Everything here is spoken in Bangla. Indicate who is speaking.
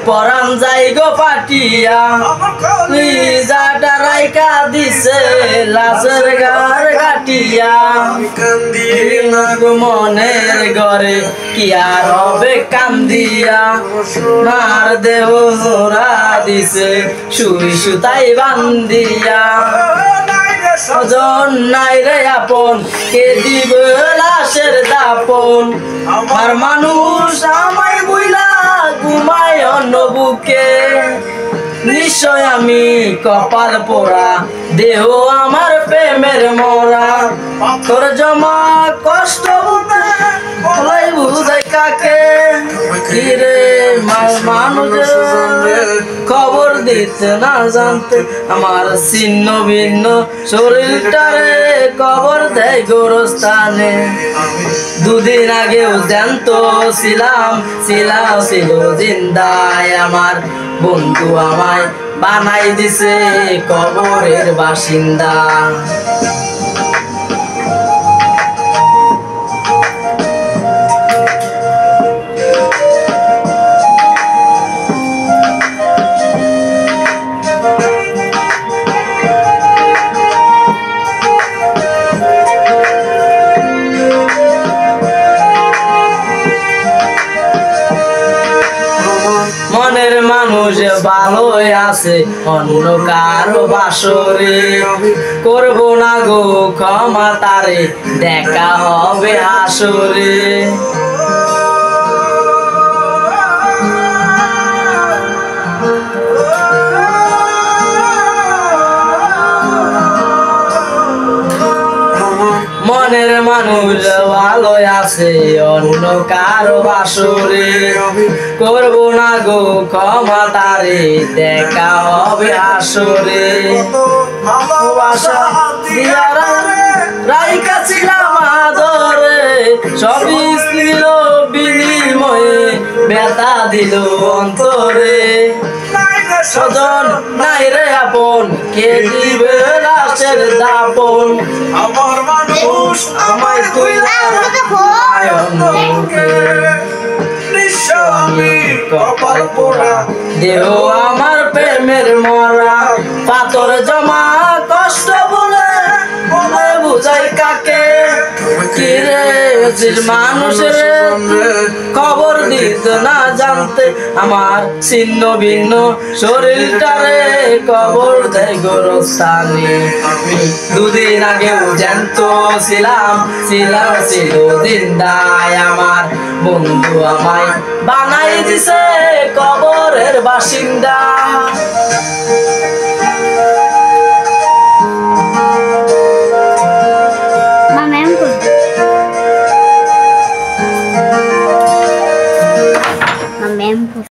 Speaker 1: পরান যাই গো পাটিয়া লিজাটা রাইকা দিছে লাশের ঘর কাটিয়া মনের ঘরে কি আর হবে কান্দিয়া মার দেহ জোড়া দিছে সুই সুতাই বান্দিয়া সজন নাই রে আপন কে দিব লাশের দাপন আমার মানুষ আমায় বুইলা ঘুমায় অন্য বুকে নিশ্চয় আমি কপাল পোড়া দেহ আমার প্রেমের মরা তোর জমা কষ্ট বুঝাই কাকে কিরে মানুষ খবর দিতে না জানতে আমার ছিন্ন ভিন্ন শরীরটারে কবর দেয় গোরস্থানে দুদিন আগেও জানতো ছিল জিন্দায় আমার বন্ধু আমায় বানাই দিছে কবরের বাসিন্দা মনের মানুষ ভালোই আছে অন্য কারো বাসরে করবো না গো ক্ষমা তারে দেখা হবে আসরে মনের মানুষ ভালো আছে অন্য কারো বাসরে করবো না গো ক্ষমা তারে দেখা হবে আসরে ভালোবাসা রাইকা ছিলাম আদরে সবই ছিল বিনিময়ে ব্যথা দিল অন্তরে সজন নাই রে আপন কে দিবে লাশের দাপন আমার মানুষ আমায় কইলা আমি কপাল পোড়া দেহ আমার প্রেমের মরা পাথর জমা কষ্ট বলে বুঝাই কাকে কিরে মানুষের খবর দিত না জানতে আমার ছিন্ন ভিন্ন শরীরটারে কবর দেয় গোরস্থানে দুদিন আগেও জানতো ছিল জিন্দায় আমার বন্ধু আমায় বানাই দিছে কবরের বাসিন্দা